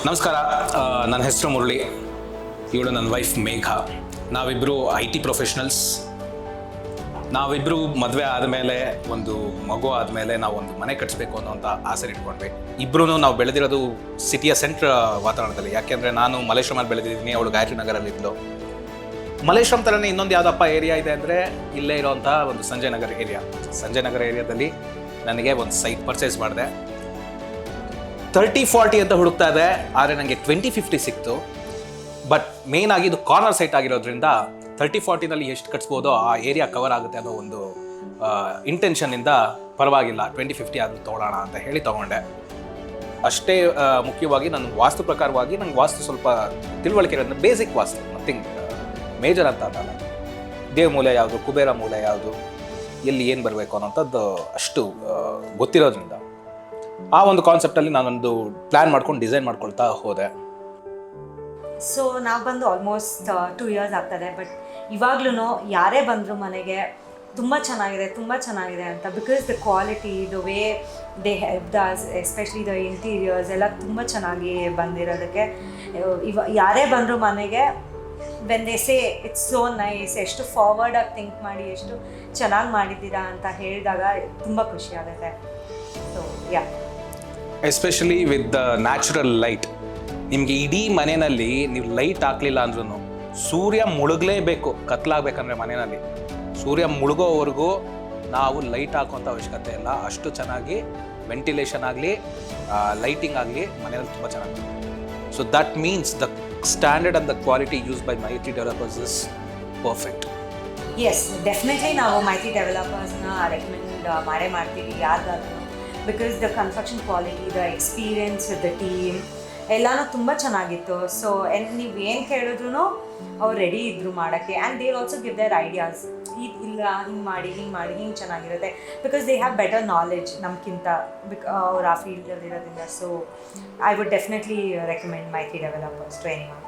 ನಮಸ್ಕಾರ. ನನ್ನ ಹೆಸರು ಮುರಳಿ, ಇವಳು ನನ್ನ ವೈಫ್ ಮೇಘ. ನಾವಿಬ್ಬರು IT ಪ್ರೊಫೆಷ್ನಲ್ಸ್. ನಾವಿಬ್ಬರು ಮದುವೆ ಆದಮೇಲೆ ಒಂದು ಮಗು ಆದಮೇಲೆ ನಾವು ಒಂದು ಮನೆ ಕಟ್ಟಿಸ್ಬೇಕು ಅನ್ನೋಂಥ ಆಸೆ ಇಟ್ಕೊಂಡ್ವಿ. ಇಬ್ಬರೂ ನಾವು ಬೆಳೆದಿರೋದು ಸಿಟಿಯ ಸೆಂಟ್ರ್ ವಾತಾವರಣದಲ್ಲಿ. ಯಾಕೆಂದರೆ ನಾನು ಮಲ್ಲೇಶ್ವರಮಲ್ಲಿ ಬೆಳೆದಿದ್ದೀನಿ, ಅವಳು ಗಾಯತ್ರಿ ನಗರಲ್ಲಿದ್ದಳು. ಮಲ್ಲೇಶ್ವರಂ ಥರನೇ ಇನ್ನೊಂದು ಯಾವುದಪ್ಪ ಏರಿಯಾ ಇದೆ ಅಂದರೆ ಇಲ್ಲೇ ಇರೋವಂಥ ಒಂದು ಸಂಜಯ್ ನಗರ ಏರಿಯಾ. ಸಂಜಯ್ ನಗರ ಏರಿಯಾದಲ್ಲಿ ನನಗೆ ಒಂದು ಸೈಟ್ ಪರ್ಚೇಸ್ ಮಾಡಿದೆ. 30-40 ಅಂತ ಹುಡುಕ್ತಾ ಇದೆ, ಆದರೆ ನನಗೆ 20-50 ಸಿಕ್ತು. ಬಟ್ ಮೇನ್ ಆಗಿ ಇದು ಕಾರ್ನರ್ ಸೈಟ್ ಆಗಿರೋದ್ರಿಂದ 30-40ನಲ್ಲಿ ಎಷ್ಟು ಕಟ್ಸ್ಬೋದೋ ಆ ಏರಿಯಾ ಕವರ್ ಆಗುತ್ತೆ ಅನ್ನೋ ಒಂದು ಇಂಟೆನ್ಷನ್ನಿಂದ ಪರವಾಗಿಲ್ಲ 20-50 ಆದರೂ ತೊಗೊಳ್ಳೋಣ ಅಂತ ಹೇಳಿ ತೊಗೊಂಡೆ. ಅಷ್ಟೇ ಮುಖ್ಯವಾಗಿ ನನ್ನ ವಾಸ್ತು ಪ್ರಕಾರವಾಗಿ ನಂಗೆ ವಾಸ್ತು ಸ್ವಲ್ಪ ತಿಳುವಳಿಕೆ ಇರೋದ್ರಿಂದ ಬೇಸಿಕ್ ವಾಸ್ತು, ನಥಿಂಗ್ ಮೇಜರ್ ಅಂತ ಅಲ್ಲ. ದೇವ ಮೂಲೆ ಯಾವುದು, ಕುಬೇರ ಮೂಲೆ ಯಾವುದು, ಎಲ್ಲಿ ಏನು ಬರಬೇಕು ಅನ್ನೋಂಥದ್ದು ಅಷ್ಟು ಗೊತ್ತಿರೋದ್ರಿಂದ ಆ ಒಂದು ಕಾನ್ಸೆಪ್ಟಲ್ಲಿ ನಾನೊಂದು ಪ್ಲ್ಯಾನ್ ಮಾಡ್ಕೊಂಡು ಡಿಸೈನ್ ಮಾಡ್ಕೊಳ್ತಾ ಹೋದೆ. ಸೊ ನಾವು ಬಂದು ಆಲ್ಮೋಸ್ಟ್ 2 ಇಯರ್ಸ್ ಆಗ್ತದೆ. ಬಟ್ ಇವಾಗ್ಲೂ ಯಾರೇ ಬಂದರೂ ಮನೆಗೆ ತುಂಬ ಚೆನ್ನಾಗಿದೆ ಅಂತ, because the quality, the way they help us, especially the interiors ಎಲ್ಲ ತುಂಬ ಚೆನ್ನಾಗಿ ಬಂದಿರೋದಕ್ಕೆ ಯಾರೇ ಬಂದರೂ ಮನೆಗೆ when they say it's so nice, ಎಷ್ಟು ಫಾರ್ವರ್ಡಾಗಿ ಥಿಂಕ್ ಮಾಡಿ ಎಷ್ಟು ಚೆನ್ನಾಗಿ ಮಾಡಿದ್ದೀರಾ ಅಂತ ಹೇಳಿದಾಗ ತುಂಬ ಖುಷಿ ಆಗುತ್ತೆ. So yeah, especially with the natural light. ನಿಮಗೆ ಇಡೀ ಮನೆಯಲ್ಲಿ ನೀವು ಲೈಟ್ ಹಾಕಲಿಲ್ಲ ಅಂದ್ರೂ ಸೂರ್ಯ ಮುಳುಗಲೇಬೇಕು, ಕತ್ಲಾಗಬೇಕಂದ್ರೆ ಮನೆಯಲ್ಲಿ ಸೂರ್ಯ ಮುಳುಗೋವರೆಗೂ ನಾವು ಲೈಟ್ ಹಾಕುವಂಥ ಅವಶ್ಯಕತೆ ಇಲ್ಲ. ಅಷ್ಟು ಚೆನ್ನಾಗಿ ವೆಂಟಿಲೇಷನ್ ಆಗಲಿ ಲೈಟಿಂಗ್ ಆಗಲಿ ಮನೆಯಲ್ಲಿ ತುಂಬ ಚೆನ್ನಾಗಿ. So that means the standard and the quality use by Maitri developers is perfect. Yes, definitely ನಾವು ಮೈತ್ರಿ ಡೆವಲಪರ್ಸ್ನ ರೆಕಮೆಂಡ್ ಮಾಡ್ತೀವಿ ಯಾರಿಗಾದ್ರೂ. Because the construction quality, the experience with the team ಎಲ್ಲನೂ ತುಂಬ ಚೆನ್ನಾಗಿತ್ತು. ಸೊ ನೀವು ಏನು ಕೇಳಿದ್ರು ಅವ್ರು ರೆಡಿ ಇದ್ದರು ಮಾಡೋಕ್ಕೆ. And they also give their ideas, ಇಲ್ಲ ಹಿಂಗೆ ಮಾಡಿ ಹಿಂಗೆ ಚೆನ್ನಾಗಿರುತ್ತೆ. Because they have better knowledge ನಮ್ಗಿಂತ, ಅವ್ರು ಆ ಫೀಲ್ಡಲ್ಲಿರೋದ್ರಿಂದ. So I would definitely recommend Maitri developers to anyone.